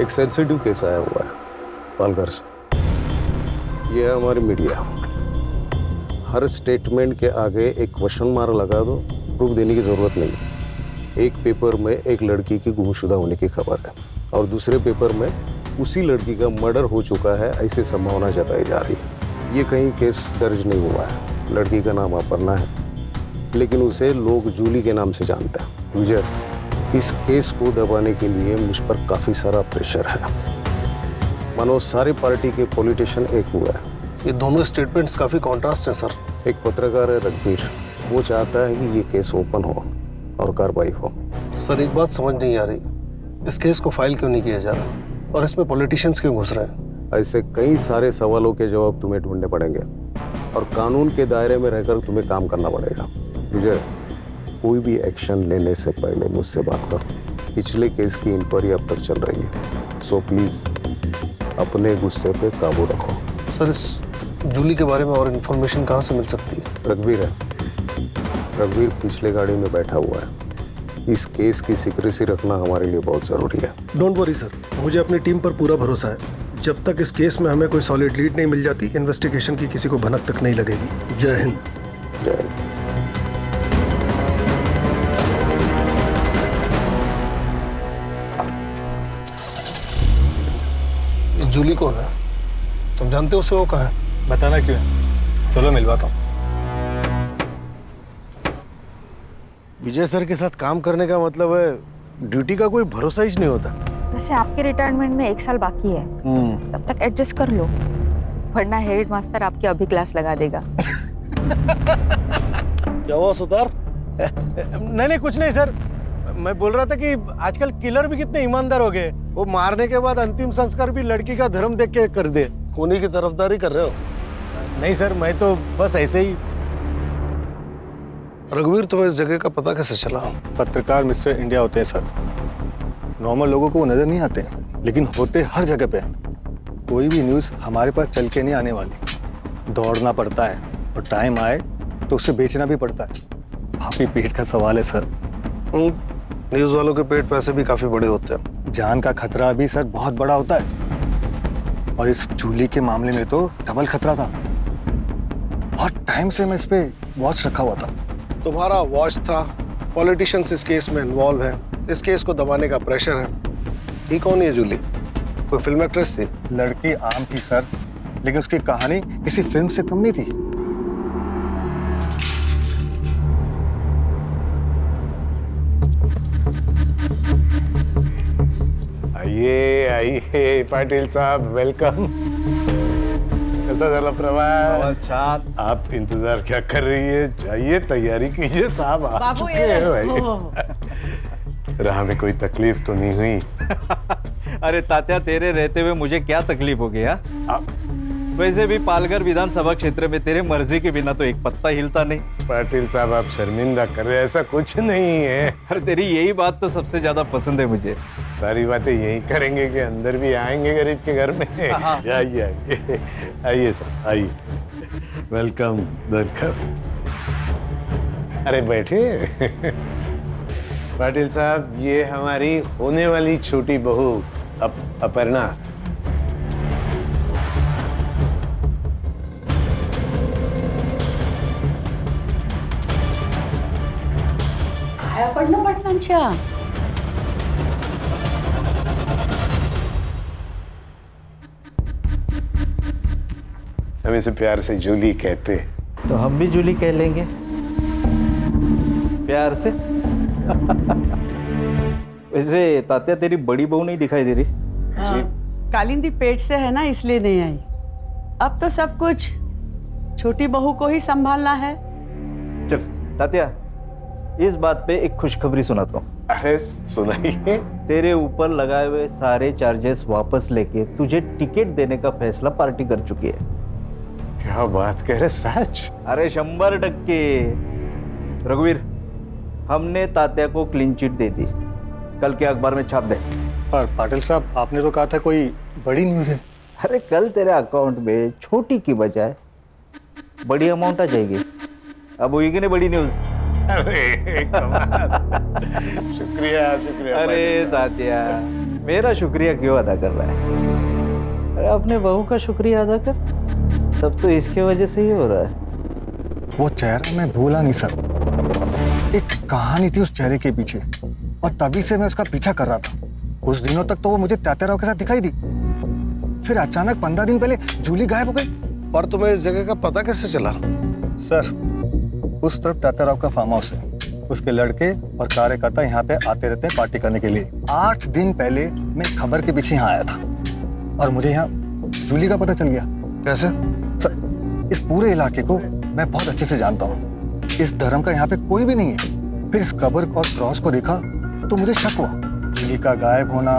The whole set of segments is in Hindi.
एक सेंसिटिव केस आया हुआ है पालघर से। ये है हमारी मीडिया। हर स्टेटमेंट के आगे एक क्वेश्चन मार्क लगा दो, प्रूफ देने की जरूरत नहीं। एक पेपर में एक लड़की की गुमशुदा होने की खबर है और दूसरे पेपर में उसी लड़की का मर्डर हो चुका है, ऐसी संभावना जताई जा रही है। ये कहीं केस दर्ज नहीं हुआ है। लड़की का नाम अपर्णा है, लेकिन उसे लोग जूली के नाम से जानते हैं। विजय, इस केस को दबाने के लिए मुझ पर काफी सारा प्रेशर है। मानो सारी पार्टी के पॉलिटिशियन एक हुआ है। ये दोनों स्टेटमेंट्स काफी कॉन्ट्रास्ट है सर। एक पत्रकार है रघुवीर, वो चाहता है कि ये केस ओपन हो और कार्रवाई हो। सर एक बात समझ नहीं आ रही, इस केस को फाइल क्यों नहीं किया जा रहा और इसमें पॉलिटिशियंस क्यों घुस रहे हैं? ऐसे कई सारे सवालों के जवाब तुम्हें ढूंढने पड़ेंगे और कानून के दायरे में रहकर तुम्हें काम करना पड़ेगा। विजय, कोई भी एक्शन लेने से पहले मुझसे बात करो। पिछले केस की इंक्वायरी अब तक चल रही है, सो प्लीज अपने गुस्से पे काबू रखो। सर इस जूली के बारे में और इन्फॉर्मेशन कहाँ से मिल सकती है? रघुवीर है, रघुवीर पिछले गाड़ी में बैठा हुआ है। इस केस की सीक्रेसी रखना हमारे लिए बहुत जरूरी है। डोंट वरी सर, मुझे अपनी टीम पर पूरा भरोसा है। जब तक इस केस में हमें कोई सॉलिड लीड नहीं मिल जाती, इन्वेस्टिगेशन की किसी को भनक तक नहीं लगेगी। जय हिंद। जय हिंद। जूली कौन है? तुम जानते हो उसे? वो कहाँ है? बताना क्यों है? चलो मिलवाता हूँ। विजय सर के साथ काम करने का मतलब है ड्यूटी का कोई भरोसा ही नहीं होता। वैसे आपके रिटायरमेंट में 1 साल बाकी है, तब तक एडजस्ट कर लो, वरना हेड मास्टर आपकी अभी क्लास लगा देगा। क्या हुआ सुतार? नहीं कुछ नहीं सर, मैं बोल रहा था कि आजकल किलर भी कितने ईमानदार हो गए। वो मारने के बाद अंतिम संस्कार भी लड़की का धर्म देख के कर दे। खूनी की तरफदारी कर रहे हो? नहीं सर, मैं तो बस ऐसे ही। रघुवीर, तुम्हें इस जगह का पता कैसे चला? पत्रकार मिस्टर इंडिया होते हैं सर। नॉर्मल लोगों को वो नजर नहीं आते, लेकिन होते हर जगह पे। कोई भी न्यूज़ हमारे पास चल के नहीं आने वाली। दौड़ना पड़ता है और टाइम आए तो उसे बेचना भी पड़ता है। काफी पेट का सवाल है सर। न्यूज़ वालों के पेट पैसे भी काफी बड़े होते हैं। जान का खतरा भी सर बहुत बड़ा होता है, और इस जूली के मामले में तो डबल खतरा था। बहुत टाइम से मैं इस पे वॉच रखा हुआ था। तुम्हारा वॉच था, पॉलिटिशियंस इस केस में इन्वॉल्व है, इस केस को दबाने का प्रेशर है। ये कौन है जूली? कोई फिल्म एक्ट्रेस थी? लड़की आम थी सर, लेकिन उसकी कहानी किसी फिल्म से कम नहीं थी। आइए आइए पाटिल साहब, वेलकम। कैसा चला प्रवास? छान। आप इंतजार क्या कर रही है? जाइए तैयारी कीजिए, साहब आ चुके हैं भाई। राह में कोई तकलीफ तो नहीं हुई? अरे तात्या, तेरे रहते हुए मुझे क्या तकलीफ हो गया? वैसे भी पालघर विधानसभा क्षेत्र में तेरे मर्जी के बिना तो एक पत्ता हिलता नहीं। पाटिल साहब, आप शर्मिंदा कर रहे हैं, ऐसा कुछ नहीं है। अरे तेरी यही बात तो सबसे ज्यादा पसंद है मुझे। सारी बातें यही करेंगे कि अंदर भी आएंगे गरीब के घर में? आइए आइए आइए सर, आइए। Welcome welcome. अरे बैठे। पाटिल साहब, ये हमारी होने वाली छोटी बहू अपर्णा। अपर्णा पाटलांच्या हम इसे प्यार से जूली कहते हैं। तो हम भी जूली कह लेंगे प्यार से। वैसे तात्या, तेरी बड़ी बहू नहीं दिखाई दे रही? कालिंदी पेट से है ना, इसलिए नहीं आई। अब तो सब कुछ छोटी बहू को ही संभालना है। चल तात्या, इस बात पे एक खुशखबरी सुनाता हूँ। अरे सुनाइए। तेरे ऊपर लगाए हुए सारे चार्जेस वापस लेके तुझे टिकट देने का फैसला पार्टी कर चुकी है। क्या बात कह रहे, सच? अरे 100%। रघुवीर, हमने तात्या को क्लीन चिट दे दी, कल के अखबार में छाप दे। पर पाटिल साहब, आपने तो कहा था कोई बड़ी न्यूज़ है। अरे कल तेरे अकाउंट में छोटी की बजाय बड़ी अमाउंट आ जाएगी। अब होगी कि नहीं बड़ी न्यूज़? अरे कमाल। शुक्रिया शुक्रिया। अरे तात्या, मेरा शुक्रिया क्यों अदा कर रहा है? अरे अपने बहू का शुक्रिया अदा कर। सब तो इसके वजह से ही हो रहा है। वो चेहरा मैं भूला नहीं सर। एक कहानी थी उस चेहरे के पीछे और तभी से मैं उसका पीछा कर रहा था। कुछ दिनों तक तो वो मुझे तात्याराव के साथ दिखाई दी, फिर अचानक 15 दिन पहले जूली गायब हो गई। पर तुम्हें इस जगह का पता कैसे चला? सर उस तरफ तात्याराव का फार्म हाउस है, उसके लड़के और कार्यकर्ता यहाँ पे आते रहते हैं पार्टी करने के लिए। 8 दिन पहले मैं खबर के पीछे यहाँ आया था और मुझे यहाँ जूली का पता चल गया। कैसे? सर इस पूरे इलाके को मैं बहुत अच्छे से जानता हूँ। इस धर्म का यहाँ पे कोई भी नहीं है। फिर इस कब्र और क्रॉस को देखा तो मुझे शक हुआ। जूली का गायब होना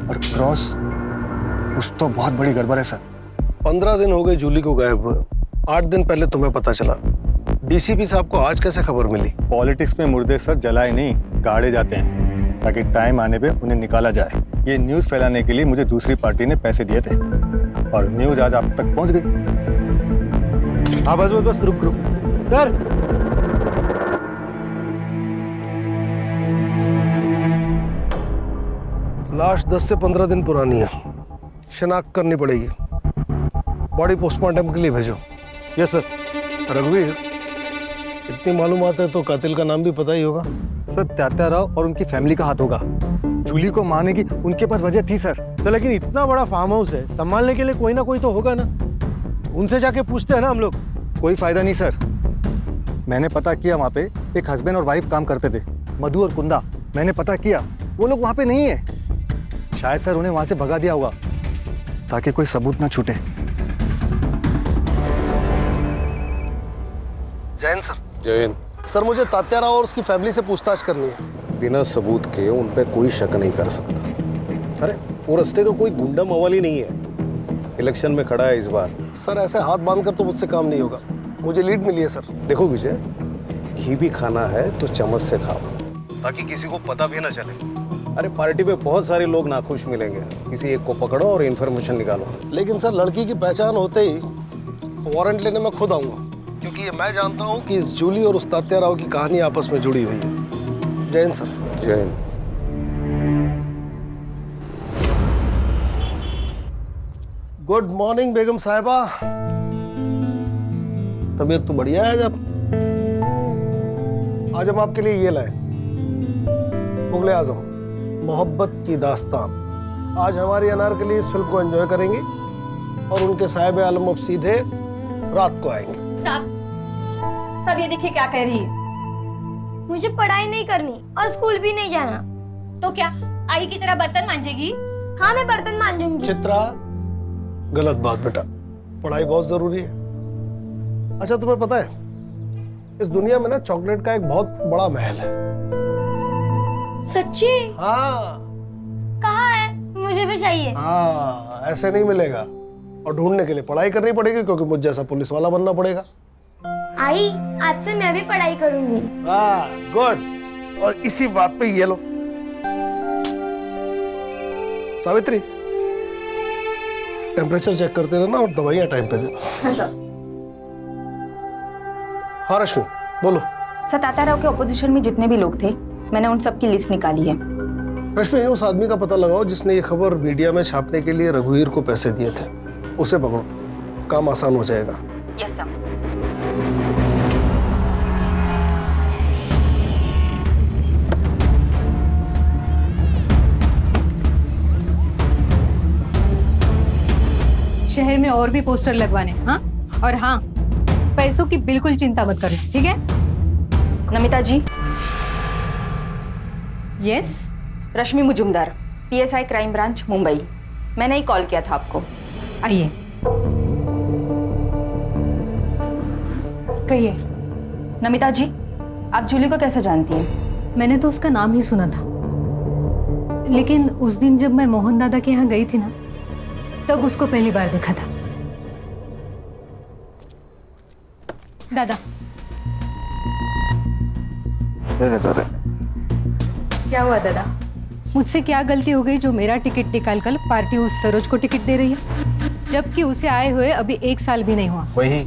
और क्रॉस, कुछ तो बहुत बड़ी गड़बड़ है सर। 15 दिन हो गए जूली को गायब हुए, 8 दिन पहले तुम्हें पता चला। डीसीपी साहब को आज कैसे खबर मिली? पॉलिटिक्स में मुर्दे सर जलाए नहीं, गाड़े जाते हैं ताकि टाइम आने पे उन्हें निकाला जाए। ये न्यूज़ फैलाने के लिए मुझे दूसरी पार्टी ने पैसे दिए थे और न्यूज़ आज आप तक पहुंच गई। हाँ बस रुक सर लाश 10 से 15 दिन पुरानी है, शिनाख्त करनी पड़ेगी। बॉडी पोस्टमार्टम के लिए भेजो। Yes sir. रघुवीर, इतनी मालूमात है तो कातिल का नाम भी पता ही होगा। सर तात्याराव और उनकी फैमिली का हाथ होगा। जूली को मारने की उनके पास वजह थी सर। तो लेकिन इतना बड़ा फार्म हाउस है, संभालने के लिए कोई ना कोई तो होगा ना। उनसे जाके पूछते हैं ना हम लोग। कोई फायदा नहीं सर। मैंने पता किया, वहाँ पे एक हस्बैंड और वाइफ काम करते थे, मधु और कुंदा। मैंने पता किया वो लोग वहाँ पे नहीं है। शायद सर उन्हें वहाँ से भगा दिया होगा ताकि कोई सबूत ना छूटे। जैन सर। जैन, सर मुझे तात्याराव और उसकी फैमिली से पूछताछ करनी है। बिना सबूत के उन पे कोई शक नहीं कर सकता। अरे वो रास्ते का कोई गुंडा मवाली नहीं है, इलेक्शन में खड़ा है इस बार। सर ऐसे हाथ बांधकर तो मुझसे काम नहीं होगा, मुझे लीड मिली है सर। देखो विजय, घी भी खाना है तो चम्मच से खाओ ताकि किसी को पता भी ना चले। अरे पार्टी पे बहुत सारे लोग नाखुश मिलेंगे, किसी एक को पकड़ो और इन्फॉर्मेशन निकालो। लेकिन सर लड़की की पहचान होते ही वारंट लेने मैं खुद आऊंगा, क्योंकि ये मैं जानता हूँ कि इस जूली और उस तात्याराव की कहानी आपस में जुड़ी हुई है। Jain sir. Jain. Good morning बेगम साहिबा। तबीयत तो बढ़िया है। आज हम आपके लिए ये लाए, मुगले आजम मोहब्बत की दास्तान। आज हमारी अनारकली इस फिल्म को एंजॉय करेंगे और उनके साहिब आलम अब सीधे रात को आएंगे। सब ये देखिए क्या कह रही है। मुझे पढ़ाई नहीं करनी और स्कूल भी नहीं जाना। तो क्या आई की तरह बर्तन मांजेगी? हाँ मैं बर्तन मांजूंगी। चित्रा, गलत बात बेटा, पढ़ाई बहुत जरूरी है। अच्छा तुम्हें पता है इस दुनिया में ना चॉकलेट का एक बहुत बड़ा महल है। सच्ची? हाँ। कहाँ है? मुझे भी चाहिए। हाँ ऐसे नहीं मिलेगा और ढूंढने के लिए पढ़ाई करनी पड़ेगी, क्योंकि मुझ जैसा पुलिस वाला बनना पड़ेगा। आई आज से मैं भी पढ़ाई करूंगी। हाँ गुड। और इसी बात पे ये लो सावित्री, टेम्परेचर चेक करते रहना और दवाइयां टाइम पे देना। हाँ रश्मि बोलो। सर तात्याराव के ऑपोजिशन में जितने भी लोग थे मैंने उन सब की लिस्ट निकाली है। रश्मि उस आदमी का पता लगाओ जिसने ये खबर मीडिया में छापने के लिए रघुवीर को पैसे दिए थे, उसे पकड़ो, काम आसान हो जाएगा। Yes sir. शहर में और भी पोस्टर लगवाने। हाँ और हाँ, पैसों की बिल्कुल चिंता मत करो, ठीक है? Namita ji. Yes. Rashmi Mujumdar, PSI crime branch Mumbai. मैंने ही कॉल किया था आपको। आइए कहिए। नमिता जी, आप जूली को कैसे जानती हैं? मैंने तो उसका नाम ही सुना था, लेकिन उस दिन जब मैं मोहन दादा के यहाँ गई थी ना, तब उसको पहली बार देखा था। दादा क्या हुआ दादा? मुझसे क्या गलती हो गई जो मेरा टिकट निकाल कर पार्टी उस सरोज को टिकट दे रही है, जबकि उसे आए हुए अभी 1 साल भी नहीं हुआ। वही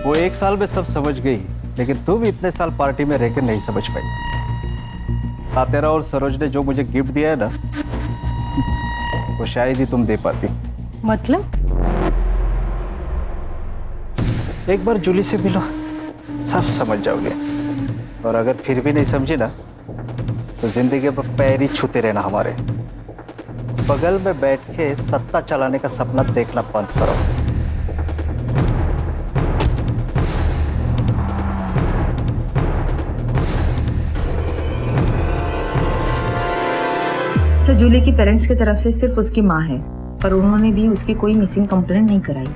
वो 1 साल में सब समझ गई, लेकिन तू भी इतने साल पार्टी में रहकर नहीं समझ पाई। तात्याराव और सरोज ने जो मुझे गिफ्ट दिया है ना, वो शायद ही तुम दे पाती। मतलब? एक बार जूली से मिलो, सब समझ जाओगे। और अगर फिर भी नहीं समझी ना, तो जिंदगी में पैर ही छूते रहना हमारे। बगल में बैठ के सत्ता चलाने का सपना देखना बंद करो। सर, जूली की पेरेंट्स की तरफ से सिर्फ उसकी माँ है, पर उन्होंने भी उसकी कोई मिसिंग कंप्लेंट नहीं कराई।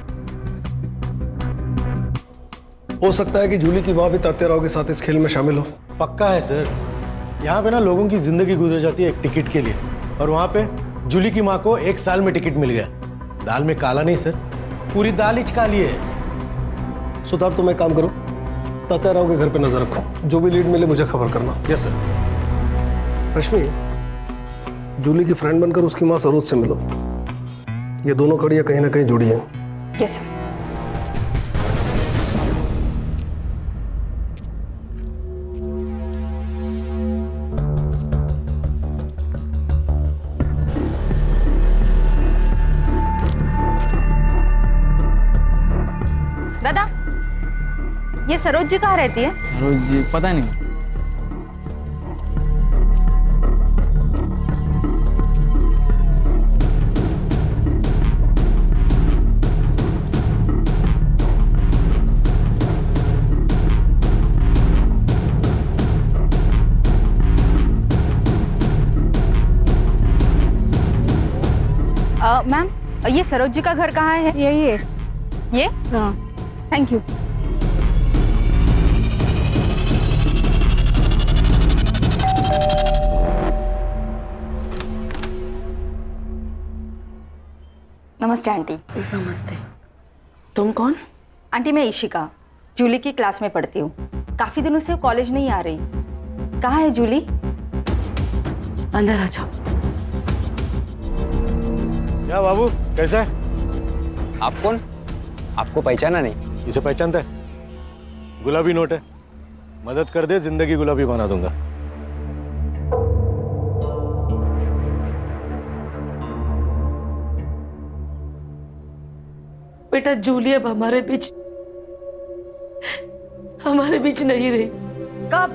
हो सकता है कि जूली की माँ भी तात्या राव के साथ इस खेल में शामिल हो। पक्का है सर। यहाँ पे ना लोगों की जिंदगी गुजर जाती है एक टिकट के लिए, और वहाँ पे जूली की माँ को 1 साल में टिकट मिल गया। दाल में काला नहीं सर, पूरी दाल ही काली है। सुधार, तुम एक काम करो, तात्या राव के घर पे नजर रखो, जो भी लीड मिले मुझे खबर करना। Yes sir. रश्मि, जूली की फ्रेंड बनकर उसकी माँ सरोज से मिलो। ये दोनों कड़ियाँ कहीं ना कहीं जुड़ी हैं। Yes sir. दादा, ये सरोज जी कहाँ रहती है? सरोज जी पता नहीं। मैम, ये सरोज जी का घर कहाँ है? यही है। ये? हाँ। Thank you. नमस्ते आंटी। नमस्ते। तुम कौन? आंटी, मैं ईशिका, जूली की क्लास में पढ़ती हूँ। काफी दिनों से कॉलेज नहीं आ रही। कहाँ है जूली? अंदर आ जाओ। क्या बाबू, कैसा है? आप कौन? आपको पहचाना नहीं? इसे पहचानता है? गुलाबी नोट है, मदद कर दे, जिंदगी गुलाबी बना दूंगा। बेटा, जूली अब हमारे बीच नहीं रही। कब?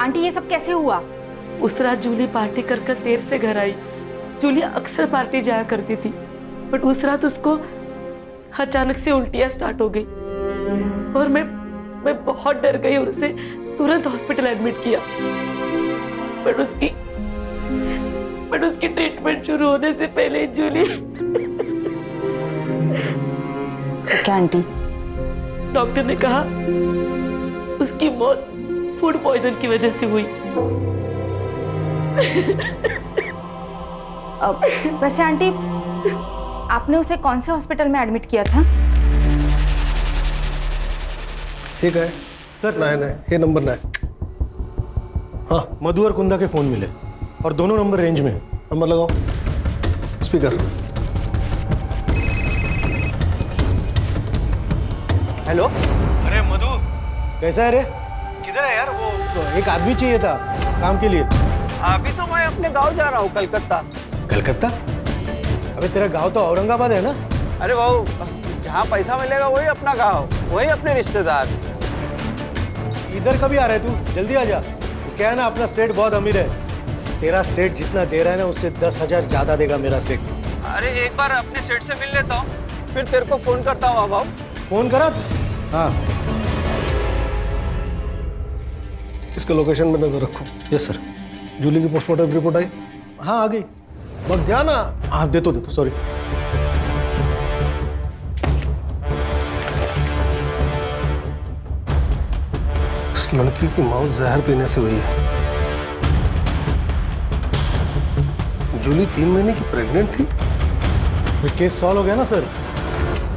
आंटी, ये सब कैसे हुआ? उस रात जूली पार्टी कर देर से घर आई। जूली अक्सर पार्टी जाया करती थी, बट उस रात उसको अचानक से उल्टियां स्टार्ट हो गई और मैं बहुत डर गई और उसे तुरंत हॉस्पिटल एडमिट किया। बट उसकी ट्रीटमेंट शुरू होने से पहले जूली। तो क्या आंटी? डॉक्टर ने कहा उसकी मौत फूड पॉइजन की वजह से हुई। वैसे आंटी, आपने उसे कौन से हॉस्पिटल में एडमिट किया था? ठीक है सर, नहीं, ये नंबर ना है। हाँ, मधु और कुंदा के फोन मिले और दोनों नंबर रेंज में है। नंबर लगाओ, स्पीकर। हेलो। अरे मधु, कैसा है रे? किधर है यार? वो एक आदमी चाहिए था काम के लिए। अभी तो मैं अपने गांव जा रहा हूँ, कलकत्ता। कलकत्ता? अबे तेरा गांव तो औरंगाबाद है ना? अरे बाबू, जहाँ पैसा मिलेगा वही अपना गांव, वही अपने रिश्तेदार। इधर कभी आ रहा है तू? जल्दी आ जा। तो क्या है ना, अपना सेठ बहुत अमीर है। तेरा सेठ जितना दे रहा है ना, उससे 10,000 ज्यादा देगा मेरा सेठ। अरे एक बार अपने सेठ से मिल लेता हूँ, फिर तेरे को फोन करता हूँ। बाबू फोन करा? हाँ, इसके लोकेशन में नजर रखो। Yes sir. जूली की पोस्टमार्टम रिपोर्ट आई? हाँ, आ गई। वक्त ध्यान। हाँ, दे तो सॉरी। इस लड़की की मौत जहर पीने से हुई है। जूली 3 महीने की प्रेग्नेंट थी। केस सॉल्व हो गया ना सर?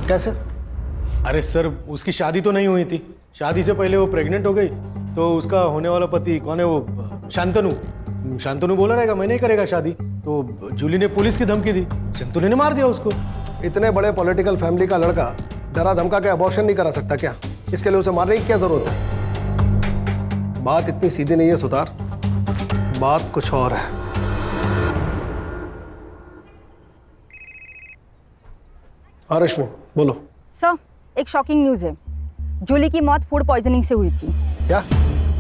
कैसे? अरे सर, उसकी शादी तो नहीं हुई थी। शादी से पहले वो प्रेग्नेंट हो गई, तो उसका होने वाला पति कौन है वो? शांतनु बोला रहेगा मैं नहीं करेगा शादी, तो जूली ने पुलिस की धमकी दी, शांतनु ने मार दिया उसको। इतने बड़े पॉलिटिकल फैमिली का लड़का डरा धमका के अबॉर्शन नहीं करा सकता क्या? इसके लिए उसे मारने की क्या जरूरत है? बात इतनी सीधी नहीं है सुतार, बात कुछ और है। हाँ रश्मि बोलो। सर, एक शॉकिंग न्यूज़ है। जूली की मौत फूड पॉइजनिंग से हुई थी। क्या?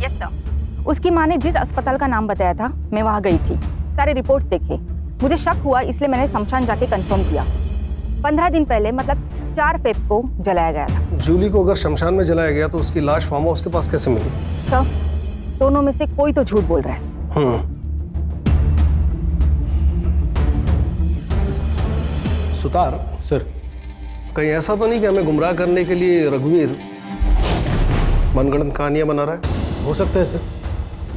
Yes sir. उसकी माँ ने जिस अस्पताल का नाम बताया था, मैं वहाँ गई थी, सारे रिपोर्ट्स देखे। मुझे शक हुआ, इसलिए मैंने शमशान जाके कंफर्म किया। 15 दिन पहले, मतलब 4 फेब को जलाया गया था। जूली को अगर शमशान में जलाया गया तो उसकी लाश फार्म हाउस के पास कैसे मिली? सर, दोनों में से कोई तो झूठ बोल रहा है। सुतार सर, कहीं ऐसा तो नहीं कि हमें गुमराह करने के लिए रघुवीर मनगढ़ंत कहानियां बना रहा है? हो सकता है सर।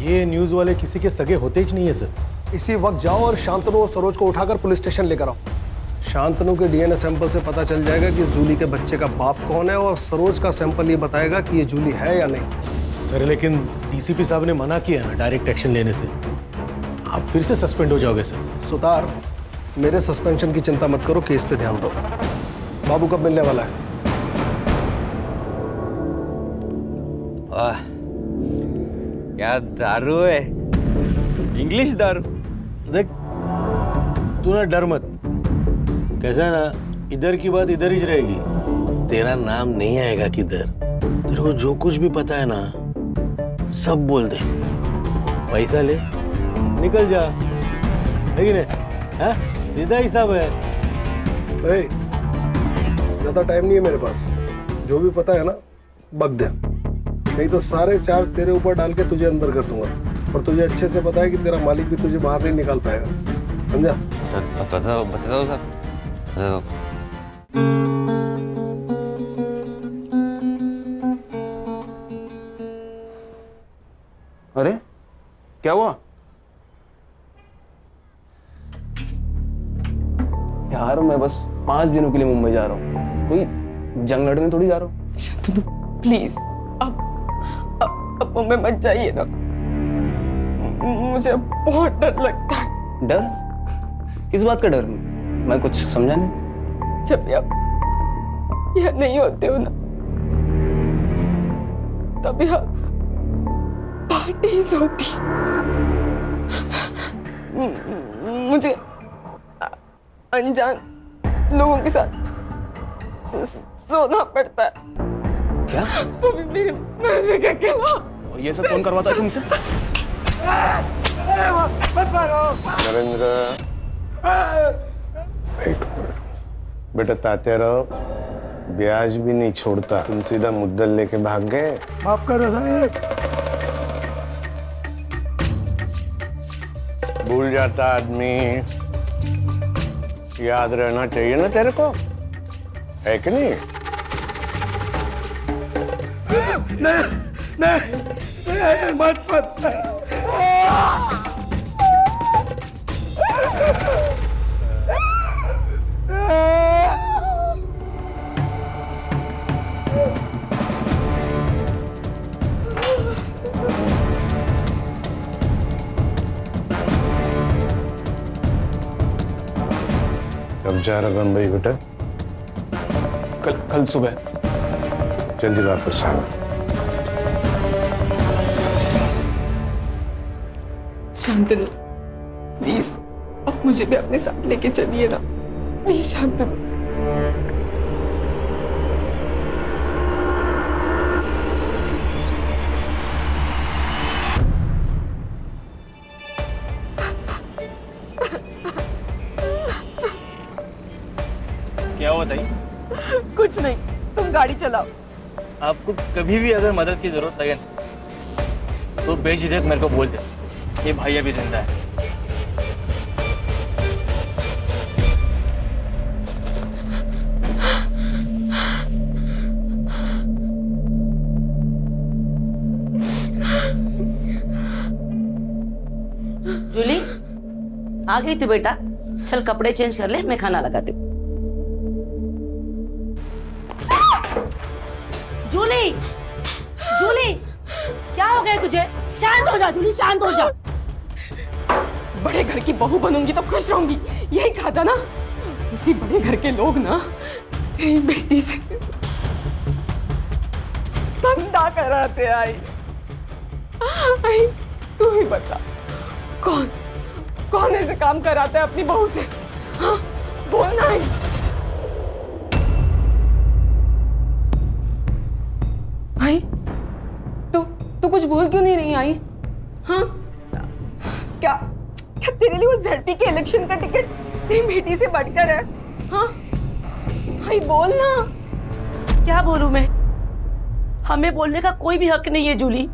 ये न्यूज़ वाले किसी के सगे होते ही नहीं है सर। इसी वक्त जाओ और शांतनु और सरोज को उठाकर पुलिस स्टेशन लेकर आओ। शांतनु के डीएनए सैंपल से पता चल जाएगा कि जूली के बच्चे का बाप कौन है, और सरोज का सैंपल ये बताएगा कि ये जूली है या नहीं। सर लेकिन डीसीपी साहब ने मना किया ना डायरेक्ट एक्शन लेने से। आप फिर से सस्पेंड हो जाओगे सर। सुतार, मेरे सस्पेंशन की चिंता मत करो, केस पे ध्यान दो। बाबू कब मिलने वाला है? वाह, क्या दारू है, इंग्लिश दारू। देख, तू ना डर मत। कैसा है ना, इधर की बात इधर ही रहेगी। तेरा नाम नहीं आएगा किधर। तेरे को जो कुछ भी पता है ना, सब बोल दे। पैसा ले, निकल जा। है कि नहीं? हाँ? सीधा हिसाब है। ज्यादा टाइम नहीं है मेरे पास। जो भी पता है ना, बक दे, नहीं तो सारे चार्ज तेरे ऊपर डाल के तुझे अंदर कर दूंगा। और तुझे अच्छे से पता है कि तेरा मालिक भी तुझे बाहर नहीं निकाल पाएगा, समझा? बता दो सर। अरे क्या हुआ यार? मैं बस 5 दिनों के लिए मुंबई जा रहा हूँ, कोई जंग लड़ने थोड़ी जा रहा हूँ। शांतनु प्लीज, अब मुंबई मत जाइए ना, मुझे बहुत डर लगता है। डर? किस बात का डर? मैं कुछ समझा नहीं। जब आप यहाँ नहीं होते हो ना, तब यहाँ पार्टीज होती। मुझे अनजान लोगों के साथ सोना पड़ता है। क्या? वो भी मेरी मर्जी के खिलाफ। ये सब कौन करवाता है तुमसे? मत मारो नरेंद्र, बेटा ताते रहो, ब्याज भी नहीं छोड़ता। तुम सीधा मुद्दल लेके भाग गए। माफ करो साहब। भूल जाता आदमी, याद रहना चाहिए ना तेरे को, है कि नहीं? नहीं, मत। कब जा रहा बम्बई बेटा? कल सुबह। जल्दी वापस आ। शांतनु प्लीज, अब मुझे भी अपने साथ लेके चलिए ना, प्लीज शांतनु। क्या हुआ ताई? कुछ नहीं, तुम गाड़ी चलाओ। आपको कभी भी अगर मदद की जरूरत लगे तो बेझिझक मेरे को बोल दे, ये भाई अभी जिंदा है। जूली आ गई तू बेटा, चल कपड़े चेंज कर ले, मैं खाना लगाती हूँ। जूली, जूली क्या हो गया तुझे? शांत हो जा जूली, शांत हो जा। बड़े घर की बहू बनूंगी तो खुश रहूंगी, यही कहा था ना। उसी बड़े घर के लोग ना मेरी बेटी से धंधा कराते। आई तू ही बता, कौन ऐसे काम कराता है अपनी बहू से? हाँ बोलना है। भाई तू कुछ बोल क्यों नहीं रही आई? हाँ, क्या तेरे लिए वो ZP के इलेक्शन का टिकट तेरी बेटी से बढ़कर है? हाँ भाई बोल ना। क्या बोलूं मैं? हमें बोलने का कोई भी हक नहीं है जूली।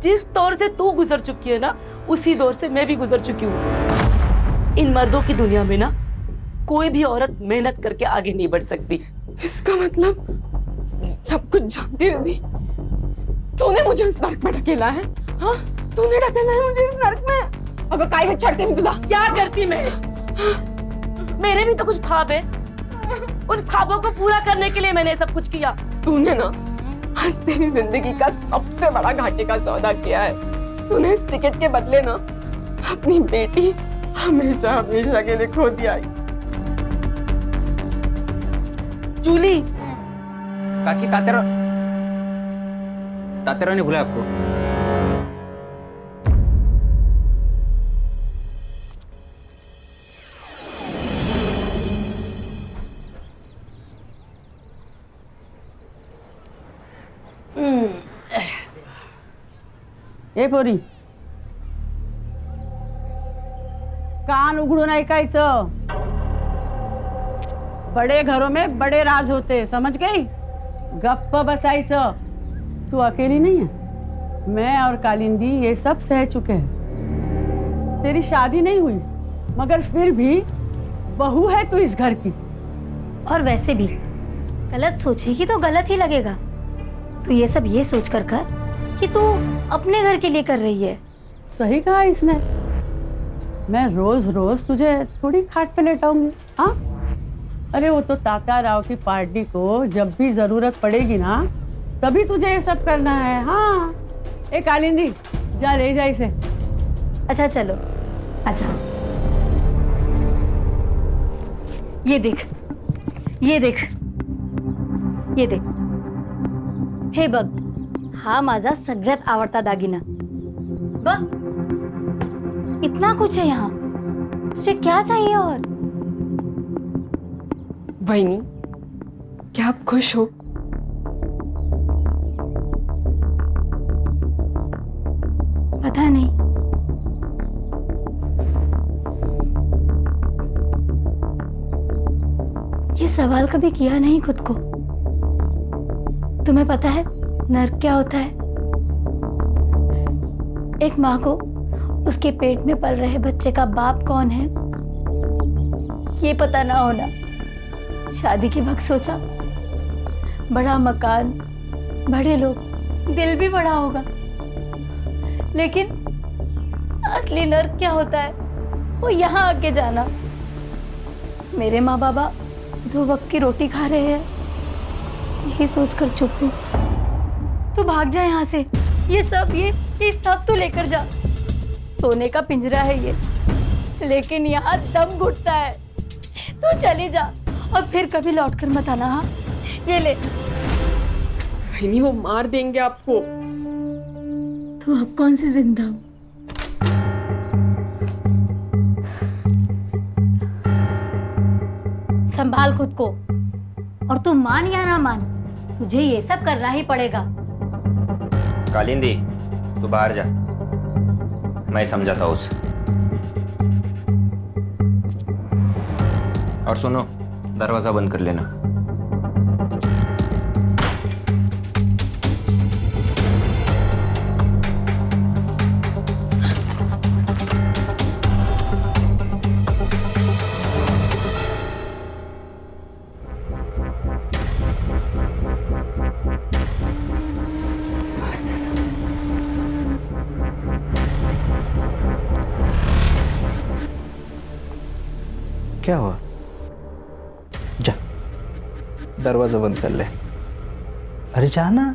जिस दौर से तू गुजर चुकी है ना, उसी दौर से मैं भी गुजर चुकी हूँ। इन मर्दों की दुनिया में ना कोई भी औरत मेहनत करके आगे नहीं बढ़ सकती। इसका मतलब सब कुछ जानते हुए भी तूने मुझे इस नर्क में ढकेला है। हाँ, तूने ढकेला है मुझे इस नर्क में। अगर काई में चढ़ते तुला क्या करती मैं? मेरे भी तो कुछ ख्वाब है। उन ख्वाबों को पूरा करने के लिए मैंने सब कुछ किया। तूने ना आज तेरी जिंदगी का सबसे बड़ा घाटे का सौदा किया है। तूने इस टिकट के बदले ना अपनी बेटी हमेशा हमेशा के लिए खो दिया। जूली, काकी तातेरा ने बुलाया आपको? ए पोरी, कान उघडून ऐकायचं। बड़े घरों में बड़े राज होते, समझ गई? गप्प बसायचं। तू अकेली नहीं है, मैं और कालिंदी ये सब सह चुके हैं। तेरी शादी नहीं हुई मगर फिर भी बहू है तू इस घर की। और वैसे भी गलत सोचेगी तो गलत ही लगेगा। तू ये सब ये सोच कर कि तू अपने घर के लिए कर रही है। सही कहा इसने। मैं रोज रोज तुझे थोड़ी खाट पे लेटाऊंगी। हाँ, अरे वो तो तात्या राव की पार्टी को जब भी जरूरत पड़ेगी ना, तभी तुझे ये सब करना है। हाँ, ए कालिंदी, जा ले जा इसे। अच्छा चलो, अच्छा ये देख, ये देख, ये देख। हे बघ, हा माझा सगळ्यात आवडता दागिना बघ। इतना कुछ है यहाँ, तुझे क्या चाहिए? और बहनी, क्या आप खुश हो? पता नहीं। ये सवाल कभी किया नहीं खुद को। तुम्हें पता है नर्क क्या होता है? एक माँ को उसके पेट में पल रहे बच्चे का बाप कौन है ये पता ना होना। शादी के वक्त सोचा बड़ा मकान, बड़े लोग, दिल भी बड़ा होगा, लेकिन असली नर्क क्या होता है वो यहाँ आके जाना। मेरे माँ बाबा 2 वक्त की रोटी खा रहे हैं, यही सोचकर चुप हूँ। तू भाग जा यहाँ से। ये सब तू लेकर जा। सोने का पिंजरा है ये, लेकिन यहाँ दम घुटता है। तू चली जा और फिर कभी लौटकर मत आना। हाँ, ये ले। बहनी, वो मार देंगे आपको। तू अब कौन सी जिंदा हो? संभाल खुद को। और तू मान या ना मान, तुझे ये सब करना ही पड़ेगा। कालिंदी, तू बाहर जा, मैं समझाता हूँ उसे। और सुनो, दरवाजा बंद कर लेना। क्या हुआ? जा, दरवाजा बंद कर ले। अरे जाना।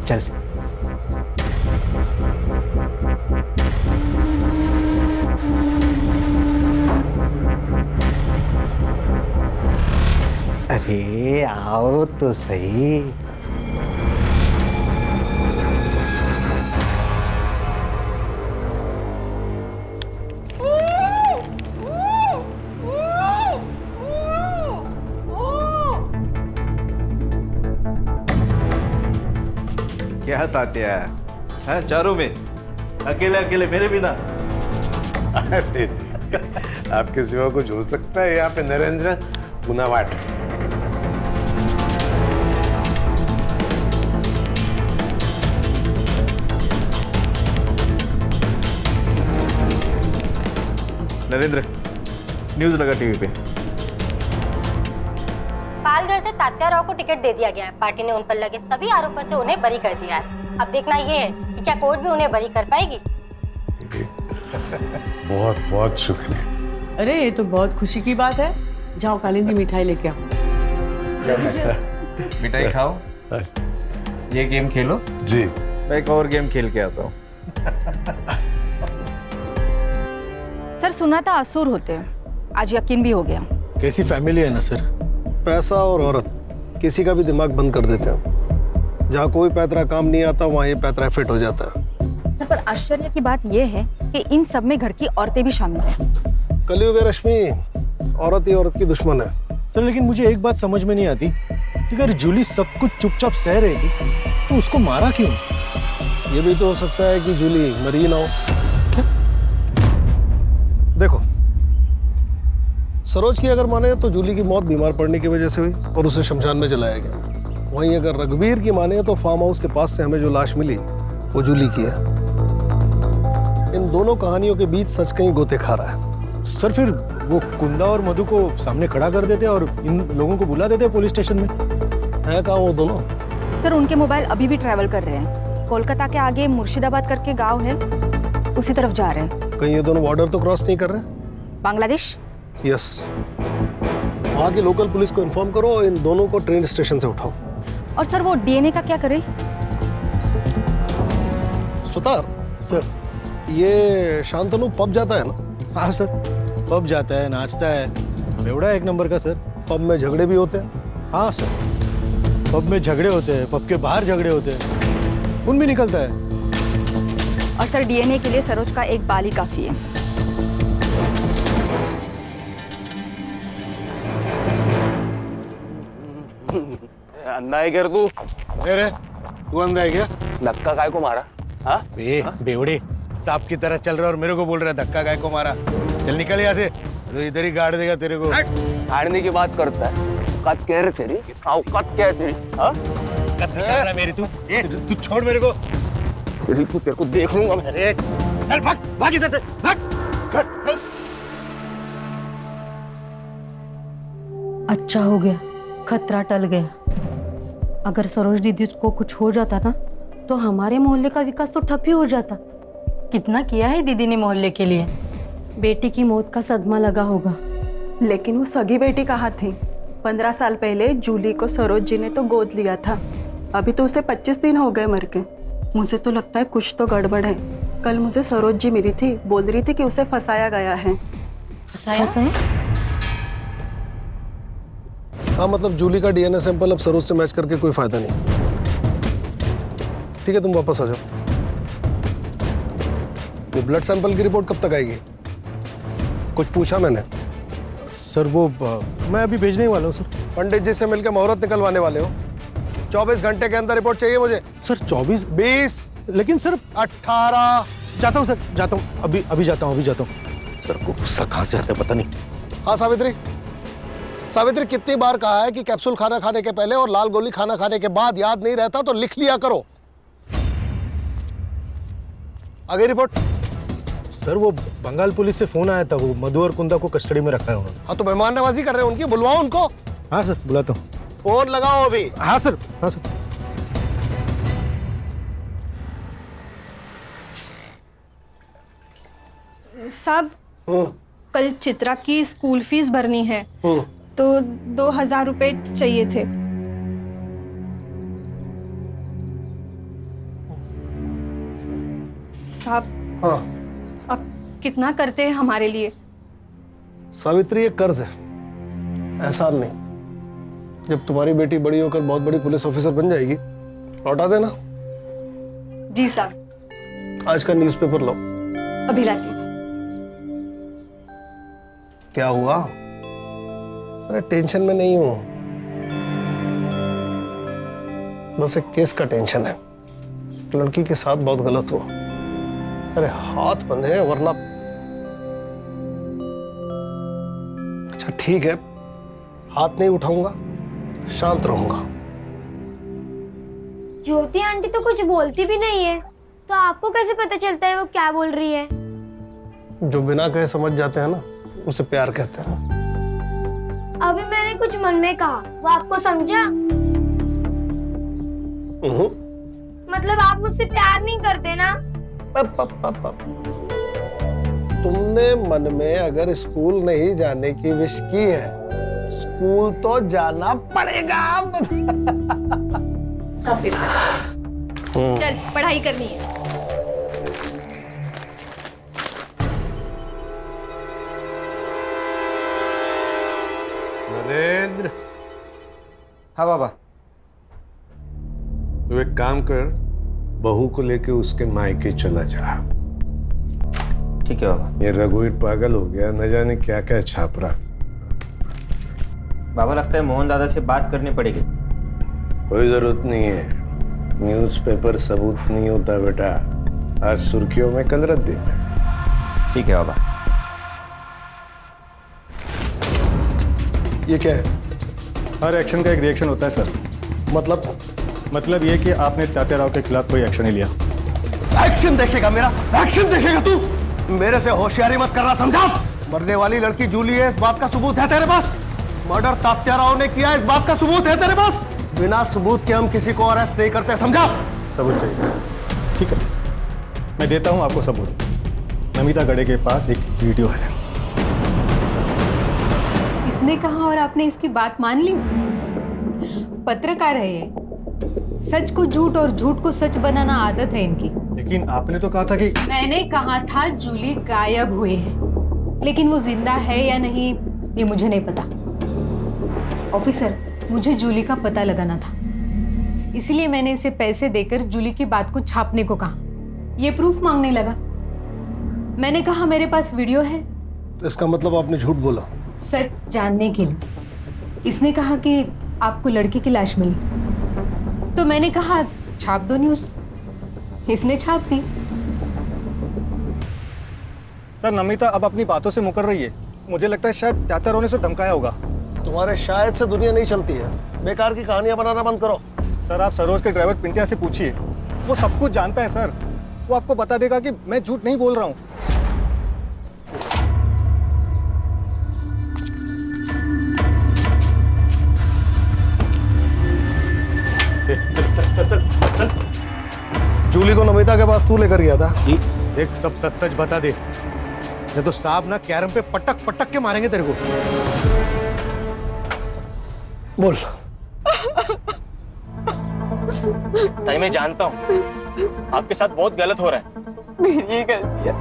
चल। अरे आओ तो सही। क्या तात्या है चारों में अकेले अकेले मेरे बिना। अरे आपके सिवा कुछ हो सकता है यहाँ पे नरेंद्र गुनावाट। नरेंद्र न्यूज लगा टीवी पे। पालघर से तात्या राव को टिकट दे दिया गया है। पार्टी ने उन पर लगे सभी आरोपों से उन्हें बरी कर दिया है। अब देखना ये है कि क्या कोर्ट भी उन्हें बरी कर पाएगी। बहुत बहुत शुक्रिया। अरे ये तो बहुत खुशी की बात है। जाओ कालिंदी मिठाई लेके आओ। मिठाई खाओ, ये गेम खेलो। जी मैं एक और गेम खेल के आता हूँ। सर सुना था असुर होते हैं, आज यकीन भी हो गया। कैसी फैमिली है ना सर, पैसा और औरत किसी का भी दिमाग बंद कर देते हैं। जहाँ कोई पैतरा काम नहीं आता वहाँ ये पैतरा फिट हो जाता है। सर पर आश्चर्य की बात यह है कि इन सब में घर की औरतें भी शामिल हैं। कलयुग है रश्मि, औरत ही औरत की दुश्मन है। सर लेकिन मुझे एक बात समझ में नहीं आती कि अगर जूली सब कुछ चुपचाप सह रही थी तो उसको मारा क्यों? ये भी तो हो सकता है कि जूली मरी ना हो। क्या? देखो सरोज की अगर माने तो जूली की मौत बीमार पड़ने की वजह से हुई और उसे शमशान में जलाया गया। वहीं अगर रघुवीर की माने तो फार्म हाउस के पास से हमें जो लाश मिली वो जूली की है। इन दोनों कहानियों के बीच सच कहीं गोते खा रहा है। सर फिर वो कुंदा और मधु को सामने खड़ा कर देते और इन लोगों को बुला देते पुलिस स्टेशन में। है कहाँ वो दोनों? सर उनके मोबाइल अभी भी ट्रैवल कर रहे हैं। कोलकाता के आगे मुर्शिदाबाद करके गांव है, उसी तरफ जा रहे हैं। कहीं ये दोनों बॉर्डर तो क्रॉस नहीं कर रहे? बांग्लादेश? यस। वहाँ की लोकल पुलिस को इन्फॉर्म करो और इन दोनों को ट्रेन स्टेशन से उठाओ। और सर वो डीएनए का क्या करें? सुतार सर, ये शांतनु पब जाता है ना? हाँ सर, पब जाता है, नाचता है, बेवड़ा एक नंबर का सर। पब में झगड़े भी होते हैं? हाँ सर, पब में झगड़े होते हैं, पब के बाहर झगड़े होते हैं, खून भी निकलता है। और सर डीएनए के लिए सरोज का एक बाल ही काफी है। अंधा है क्या तू? अरे तू अंधा है क्या? धक्का काय को मारा? हाँ बेवड़े सांप की तरह चल रहा है और मेरे को बोल रहा है धक्का काय को मारा। चल निकल यहाँ से, तो इधर ही गाड़ देगा तेरे को। गाड़ने की बात करता है। औकात क्या है तेरी? औकात क्या है तेरी? हाँ? मेरी तू छोड़ मेरे को। तेरे को देख लूंगा मैं। अरे चल भाग, भाग इधर से, भाग। अच्छा हो गया, खतरा टल गया। अगर सरोज दीदी को कुछ हो जाता ना तो हमारे मोहल्ले का विकास तो ठप ही हो जाता। कितना किया है दीदी ने मोहल्ले के लिए। बेटी की मौत का सदमा लगा होगा। लेकिन वो सगी बेटी कहाँ थी? 15 साल पहले जूली को सरोज जी ने तो गोद लिया था। अभी तो उसे 25 दिन हो गए मर के। मुझे तो लगता है कुछ तो गड़बड़ है। कल मुझे सरोज जी मिली थी, बोल रही थी कि उसे फंसाया गया है। फंसाया? हाँ मतलब जूली का डीएनए सैंपल अब सरोज से मैच करके कोई फायदा नहीं। ठीक है तुम वापस आ जाओ। ये ब्लड सैंपल की रिपोर्ट कब तक आएगी? कुछ पूछा मैंने? सर वो मैं अभी भेजने ही वाला हूँ सर। पंडित जी से मिलकर मुहूर्त निकलवाने वाले हो। 24 घंटे के अंदर रिपोर्ट चाहिए मुझे। सर 24? 20? लेकिन सर 18। जाता हूँ सर, जाता हूँ, अभी जाता हूँ। सर को गुस्सा कहाँ से आता है पता नहीं। हाँ सावित्री, सावित्री कितनी बार कहा है कि कैप्सूल खाना खाने के पहले और लाल गोली खाना खाने के बाद याद नहीं रहता तो लिख लिया करो। आ गई रिपोर्ट? सर वो बंगाल पुलिस से फोन आया था, वो मधु और कुंदा को कस्टडी में रखा है उन्होंने। हाँ तो मेहमान नवाजी कर रहे हैं उनकी, बुलवाओ उनको। हाँ सर बुलाता हूँ। फोन लगाओ अभी। हाँ सर, हाँ सर। साहब कल चित्रा की स्कूल फीस भरनी है तो 2000 रुपए चाहिए थे। साहब हाँ अब कितना करते हैं हमारे लिए? सावित्री ये कर्ज है, एहसान नहीं। जब तुम्हारी बेटी बड़ी होकर बहुत बड़ी पुलिस ऑफिसर बन जाएगी लौटा देना। जी साहब। आज का न्यूज़पेपर लो। अभी लाती। क्या हुआ? अरे टेंशन में नहीं हूं, बस एक केस का टेंशन है। लड़की के साथ बहुत गलत हुआ। अरे हाथ बंधे हैं वरना। अच्छा ठीक है, हाथ नहीं उठाऊंगा, शांत रहूंगा। ज्योति आंटी तो कुछ बोलती भी नहीं है, तो आपको कैसे पता चलता है वो क्या बोल रही है? जो बिना कहे समझ जाते हैं ना, उसे प्यार कहते हैं। अभी मैंने कुछ मन में कहा, वो आपको समझा? मतलब आप मुझसे प्यार नहीं करते ना? तुमने मन में अगर स्कूल नहीं जाने की विश की है, स्कूल तो जाना पड़ेगा। चल पढ़ाई करनी है। नरेंद्र, हाँ बाबा। तू एक काम कर, बहू को लेके उसके मायके चला जा। ठीक है बाबा। ये रघुवीर पागल हो गया, न जाने क्या क्या छाप रहा। बाबा लगता है मोहन दादा से बात करनी पड़ेगी। कोई जरूरत नहीं है, न्यूज़पेपर सबूत नहीं होता बेटा। आज सुर्खियों में, कल रद्दी में। ठीक है बाबा। ये क्या है? हर एक्शन का एक रिएक्शन होता है सर। मतलब ये कि आपने तात्या राव के खिलाफ कोई एक्शन नहीं लिया। एक्शन देखेगा मेरा? एक्शन देखेगा तू? मेरे से होशियारी मत करना, समझा? मरने वाली लड़की जूली है, इस बात का सबूत है तेरे पास? मर्डर तात्या राव ने किया, इस बात का सबूत है तेरे पास? बिना सबूत के हम किसी को अरेस्ट नहीं करते, समझा? सबूत चाहिए? ठीक है, मैं देता हूं आपको सबूत। नमिता गड़े के पास एक वीडियो है। इसने कहा और आपने इसकी बात मान ली? पत्रकार है ये, सच को झूठ और झूठ को सच बनाना आदत है इनकी। लेकिन आपने तो कहा था कि... मैंने कहा था जूली गायब हुई है, लेकिन वो जिंदा है या नहीं ये मुझे नहीं पता। ऑफिसर, मुझे जूली का पता लगाना था, इसलिए मैंने इसे पैसे देकर जूली की बात को छापने को कहा। ये प्रूफ मांगने लगा। मैंने कहा मेरे पास वीडियो है। इसका मतलब आपने झूठ बोला? सच जानने के लिए। इसने कहा कि आपको लड़की की लाश मिली, तो मैंने कहा छाप दो न्यूज़। इसने छाप दी। सर, नमिता अब अपनी बातों से मुकर रही है। मुझे लगता है शायद तात्या राव ने उसे धमकाया होगा। तुम्हारे शायद से दुनिया नहीं चलती है, बेकार की कहानियां बनाना बंद करो। सर, आप सरोज के ड्राइवर पिंटिया से पूछिए, वो सब कुछ जानता है सर। वो आपको बता देगा कि मैं झूठ नहीं बोल रहा हूँ। चल। जूली को नमिता के पास तू लेकर गया था? देख, सब सच सच बता दे, नहीं तो साहब ना कैरम पे पटक पटक के मारेंगे तेरे को। बोल। ताई, मैं जानता हूँ आपके साथ बहुत गलत हो रहा है। मेरी ही गलती है।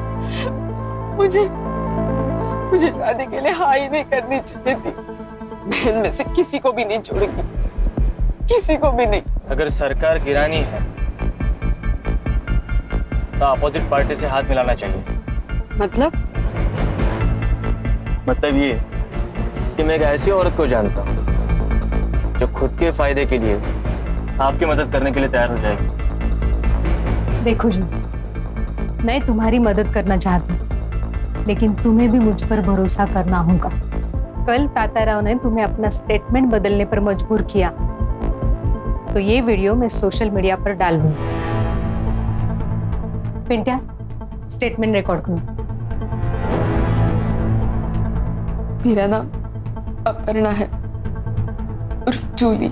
मुझे शादी के लिए हाँ ही नहीं करनी चाहिए थी। बहन में से किसी को भी नहीं छोड़ूंगी, किसी को भी नहीं। अगर सरकार गिरानी है तो अपोजिट पार्टी से हाथ मिलाना चाहिए। मतलब ये कि मैं एक ऐसी औरत को जानता हूँ जो खुद के फायदे के लिए आपकी मदद करने के लिए तैयार हो जाएगी। देखो जी, मैं तुम्हारी मदद करना चाहती हूँ, लेकिन तुम्हें भी मुझ पर भरोसा करना होगा। कल तात्या राव ने तुम्हें अपना स्टेटमेंट बदलने पर मजबूर किया, तो ये वीडियो मैं सोशल मीडिया पर डाल दूंगी। पिंटिया, स्टेटमेंट रिकॉर्ड करो। मेरा नाम अपर्णा है, उर्फ जूली।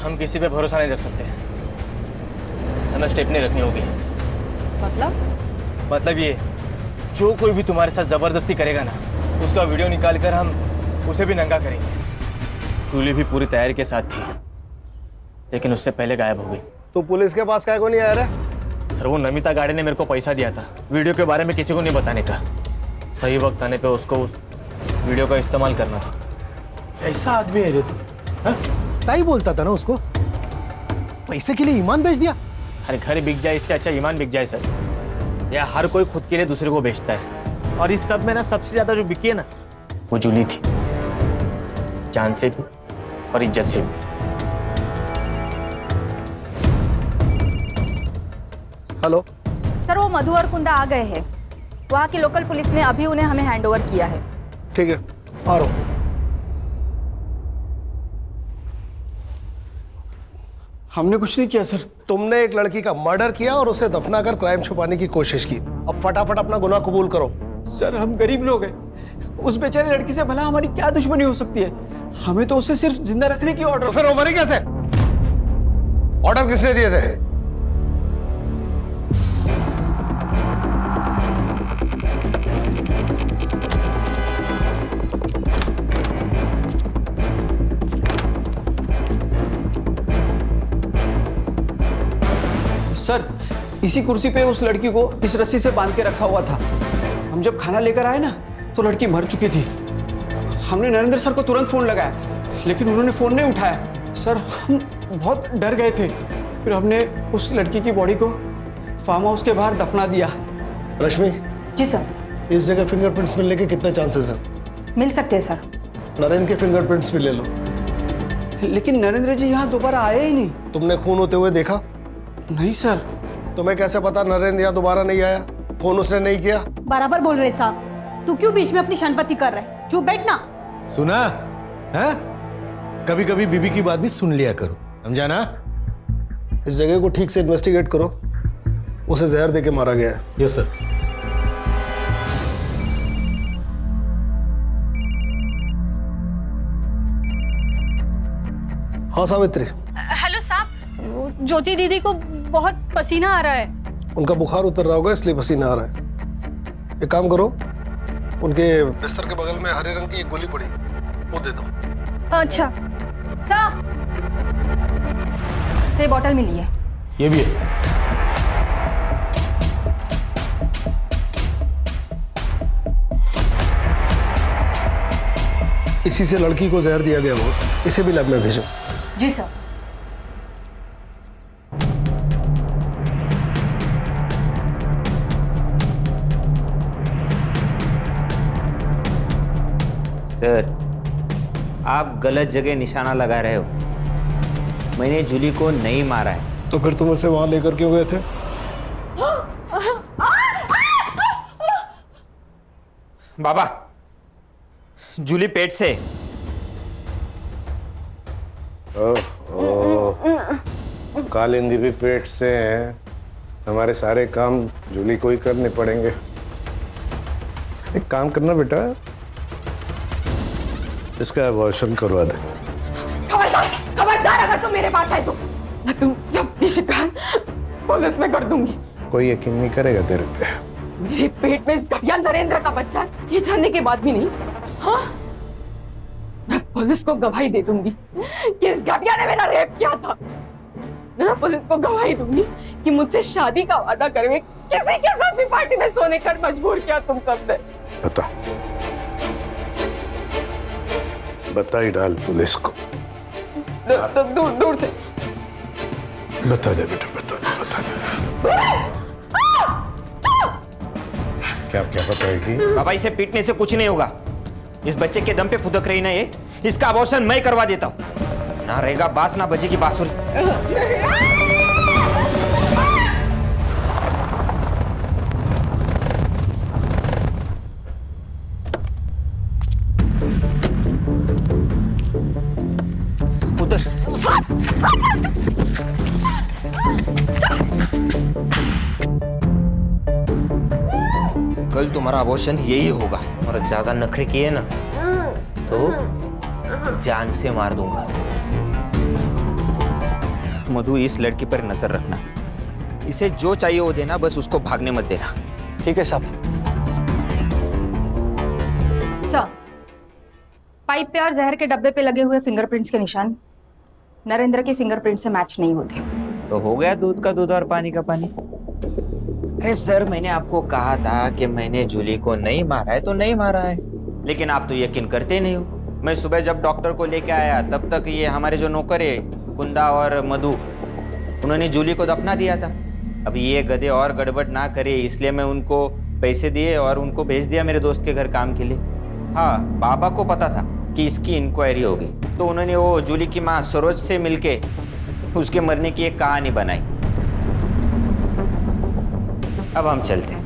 हम किसी पे भरोसा नहीं रख सकते, हमें स्टेपनी रखनी होगी। मतलब ये, जो कोई भी तुम्हारे साथ जबरदस्ती करेगा ना, उसका वीडियो निकाल कर हम उसे भी नंगा करेंगे। जूली भी पूरी तैयारी के साथ थी, लेकिन उससे पहले गायब हो गई। तो पुलिस के पास क्या को नहीं आया रे? सर, वो नमिता गाड़े ने मेरे को पैसा दिया था वीडियो के बारे में किसी को नहीं बताने का। सही वक्त आने पे उसको उस वीडियो का इस्तेमाल करना था। ऐसा आदमी है रे तू? ताई बोलता था ना उसको, पैसे के लिए ईमान बेच दिया। अरे घर बिक जाए इससे अच्छा ईमान बिक जाए सर। या हर कोई खुद के लिए दूसरे को बेचता है, और इस सब में ना सबसे ज्यादा जो बिकी है ना, वो जूली थी, जान से भी और इज्जत से भी। हेलो सर, वो मधु और कुंदा आ गए हैं। वहाँ की लोकल पुलिस ने अभी उन्हें हमें हैंडओवर किया है। ठीक है, आ रहा हूं। हमने कुछ नहीं किया सर। तुमने एक लड़की का मर्डर किया और उसे दफना कर क्राइम छुपाने की कोशिश की। अब फटाफट अपना गुनाह कबूल करो। सर हम गरीब लोग हैं, उस बेचारी लड़की से भला हमारी क्या दुश्मनी हो सकती है? हमें तो उसे सिर्फ जिंदा रखने की ऑर्डर। तो फिर वो मरी कैसे? ऑर्डर किसने दिए थे? सर इसी कुर्सी पे उस लड़की को इस रस्सी से बांध के रखा हुआ था। हम जब खाना लेकर आए ना तो लड़की मर चुकी थी। हमने नरेंद्र सर को तुरंत फोन लगाया लेकिन उन्होंने फोन नहीं उठाया। सर हम बहुत डर गए थे। फिर हमने उस लड़की की बॉडी को फार्म हाउस के बाहर दफना दिया। रश्मि। जी सर। इस जगह फिंगरप्रिंट्स मिलने के कितने चांसेस हैं? मिल सकते हैं सर। नरेंद्र के फिंगरप्रिंट्स भी ले लो। लेकिन नरेंद्र जी यहाँ दोबारा आए ही नहीं। तुमने खून होते हुए देखा? नहीं सर। तुम्हें कैसे पता नरेंद्र यहाँ दोबारा नहीं आया? फोन उसने नहीं किया? बराबर बोल रहे साहब। तू क्यों बीच में अपनी शनपति कर रहे? चुप बैठना। सुना है? कभी कभी बीबी की बात भी सुन लिया करो, समझा ना? इस जगह को ठीक से इन्वेस्टिगेट करो। उसे जहर देके मारा गया है। Yes sir. हाँ सावित्री। हेलो साहब, ज्योति दीदी को बहुत पसीना आ रहा है। उनका बुखार उतर रहा होगा इसलिए पसीना आ रहा है। एक काम करो, उनके बिस्तर के बगल में हरे रंग की एक गोली पड़ी, वो दे दो। अच्छा साहब, ये बोतल मिली है। ये भी है। इसी से लड़की को जहर दिया गया हो, इसे भी लैब में भेजो। जी सर। सर, आप गलत जगह निशाना लगा रहे हो। मैंने जूली को नहीं मारा है। तो फिर तुम उसे वहां लेकर क्यों गए थे? बाबा, जूली पेट से। कालिंदी भी पेट से है। हमारे सारे काम जूली को ही करने पड़ेंगे। एक काम करना बेटा, इसका अबॉर्शन करवा दे। खबरदार अगर तुम मेरे पास आए तो मैं तुम सबकी शिकायत पुलिस में कर दूंगी। कोई यकीन नहीं करेगा तेरे पे। मेरे पेट में इस घटिया नरेंद्र का बच्चा है, ये जानने के बाद भी नहीं। हाँ, मैं पुलिस को गवाही दे दूंगी कि इस घटिया ने मेरा रेप किया था। मैं पुलिस को गवाही दूंगी कि मुझसे शादी का वादा करके किसी के साथ भी पार्टी में सोने कर मजबूर किया तुम सबने। बता ही डाल पुलिस को। दूर दूर से बता दे बेटा, बता दे। क्या क्या बताएगी? बाबा, इसे पीटने से कुछ नहीं होगा। इस बच्चे के दम पे फुदक रही ना ये, इसका अबॉर्शन मैं करवा देता हूँ। ना रहेगा बांस, ना बजेगी बांसुरी। कल तुम्हारा अबॉर्शन यही होगा, और ज्यादा नखरे किए ना तो जान से मार दूंगा। मधु, इस लड़की पर नजर रखना। इसे जो चाहिए वो देना, बस उसको भागने मत देना। ठीक है साहब। सर, पाइप पे और जहर के डब्बे पे लगे हुए फिंगरप्रिंट्स के निशान नरेंद्र के फिंगरप्रिंट से मैच नहीं होते। तो हो गया दूध का दूध और पानी का पानी। अरे सर, मैंने आपको कहा था कि मैंने जूली को नहीं मारा है तो नहीं मारा है, लेकिन आप तो यकीन करते नहीं हो। मैं सुबह जब डॉक्टर को लेके आया तब तक ये हमारे जो नौकर है कुंदा और मधु, उन्होंने जूली को दफना दिया था। अब ये गधे और गड़बड़ ना करे इसलिए मैं उनको पैसे दिए और उनको भेज दिया मेरे दोस्त के घर काम के लिए। हाँ, बाबा को पता था कि इसकी इंक्वायरी होगी, तो उन्होंने वो जूली की माँ सरोज से मिलके उसके मरने की एक कहानी बनाई। अब हम चलते हैं।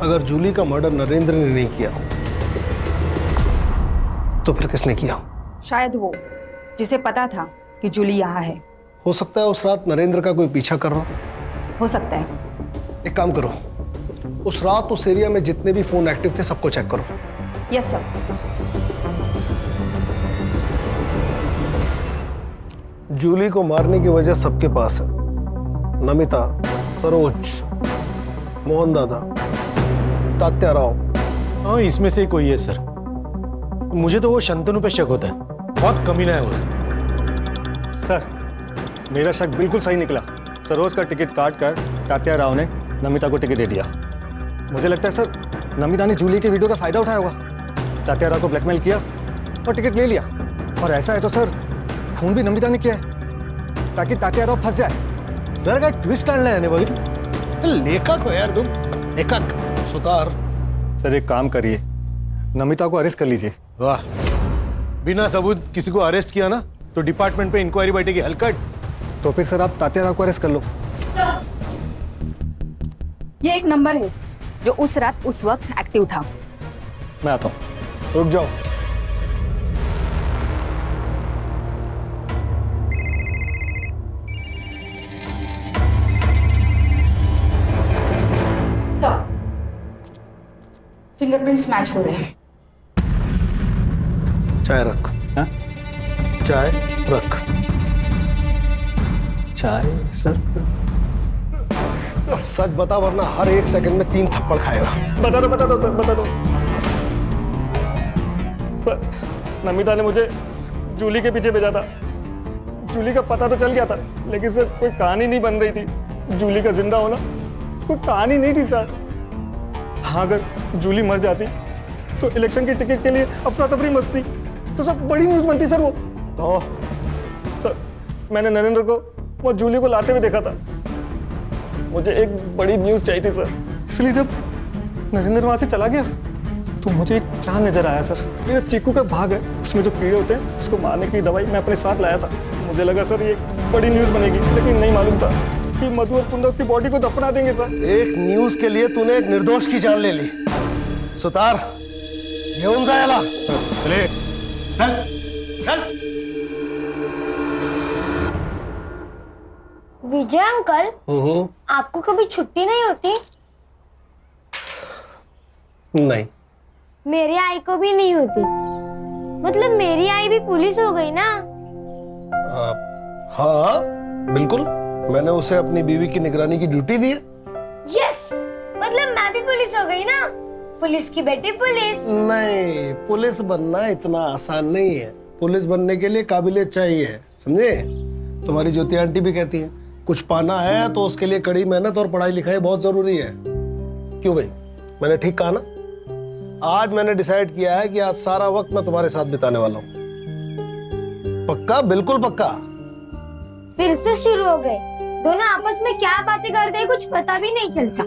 अगर जूली का मर्डर नरेंद्र ने नहीं किया तो फिर किसने किया? शायद वो जिसे पता था कि जूली यहाँ है। हो सकता है उस रात नरेंद्र का कोई पीछा कर रहा हो सकता है। एक काम करो, उस रात उस एरिया में जितने भी फोन एक्टिव थे सबको चेक करो। Yes sir. जूली को मारने की वजह सबके पास है। नमिता, सरोज, मोहन दादा, तात्या राव। हाँ, इसमें से कोई है सर। मुझे तो वो शंतनु पे शक होता है, बहुत कमीना है वो सर। मेरा शक बिल्कुल सही निकला। सरोज का टिकट काट कर तात्या राव ने नमिता को टिकट दे दिया। मुझे लगता है सर नमिता ने जूली के वीडियो का फायदा उठाया होगा, तात्या राव को ब्लैकमेल किया और टिकट ले लिया। और ऐसा है तो सर खून भी नमिता ने किया है ताकि तात्या राव फंस जाए। सर का ट्विस्ट आणला है लेखक हो यार तुम, लेखक। सुतार सर एक काम करिए, नमिता को अरेस्ट कर लीजिए। वाह, बिना सबूत किसी को अरेस्ट किया ना तो डिपार्टमेंट पे इंक्वायरी बैठेगी हलकट। तो फिर सर आप तात्या राव को अरेस्ट कर लो। ये एक नंबर है जो उस रात उस वक्त एक्टिव था। मैं आता हूँ। रुक जाओ। फिंगरप्रिंट्स मैच हो रहे हैं। चाय रख। हाँ? चाय रख। चाय सर? सच बता वरना हर एक सेकंड में 3 थप्पड़ खाएगा। बता दो सर, बता दो। सर नमिता ने मुझे जूली के पीछे भेजा था। जूली का पता तो चल गया था, लेकिन सर कोई कहानी नहीं बन रही थी। जूली का जिंदा होना कोई कहानी नहीं थी सर। हाँ, अगर जूली मर जाती तो इलेक्शन की टिकट के लिए अफरा तफरी मचती तो सब बड़ी न्यूज बनती सर। वो तो सर मैंने नरेंद्र को वो जूली को लाते हुए देखा था। मुझे एक बड़ी न्यूज चाहिए थी सर, इसलिए जब नरेंद्र वहां से चला गया तो मुझे एक प्लान नजर आया सर। मेरा चीकू का भाग है, उसमें जो कीड़े होते हैं उसको मारने की दवाई मैं अपने साथ लाया था। मुझे लगा सर ये बड़ी न्यूज बनेगी, लेकिन नहीं मालूम था कि मधु और कुंदा उसकी बॉडी को दफना देंगे सर। एक न्यूज के लिए तूने एक निर्दोष की जान ले ली। सुतार घेऊन जायला। चले चल चल। विजय अंकल, आपको कभी छुट्टी नहीं होती? नहीं। मेरी आई को भी नहीं होती। मतलब मेरी आई भी पुलिस हो गई ना? हाँ बिल्कुल, मैंने उसे अपनी बीवी की निगरानी की ड्यूटी दी है। यस, मतलब मैं भी पुलिस हो गई ना? पुलिस की बेटी पुलिस। नहीं, पुलिस बनना इतना आसान नहीं है। पुलिस बनने के लिए काबिलियत चाहिए, समझे? तुम्हारी ज्योति आंटी भी कहती है कुछ पाना है तो उसके लिए कड़ी मेहनत और पढ़ाई लिखाई बहुत जरूरी है। क्यों भाई, मैंने ठीक कहा ना? आज मैंने डिसाइड किया है कि आज सारा वक्त मैं तुम्हारे साथ बिताने वाला हूँ। पक्का? बिल्कुल पक्का। फिर से शुरू हो गए। दोनों आपस में क्या बातें करते हैं कुछ पता भी नहीं चलता।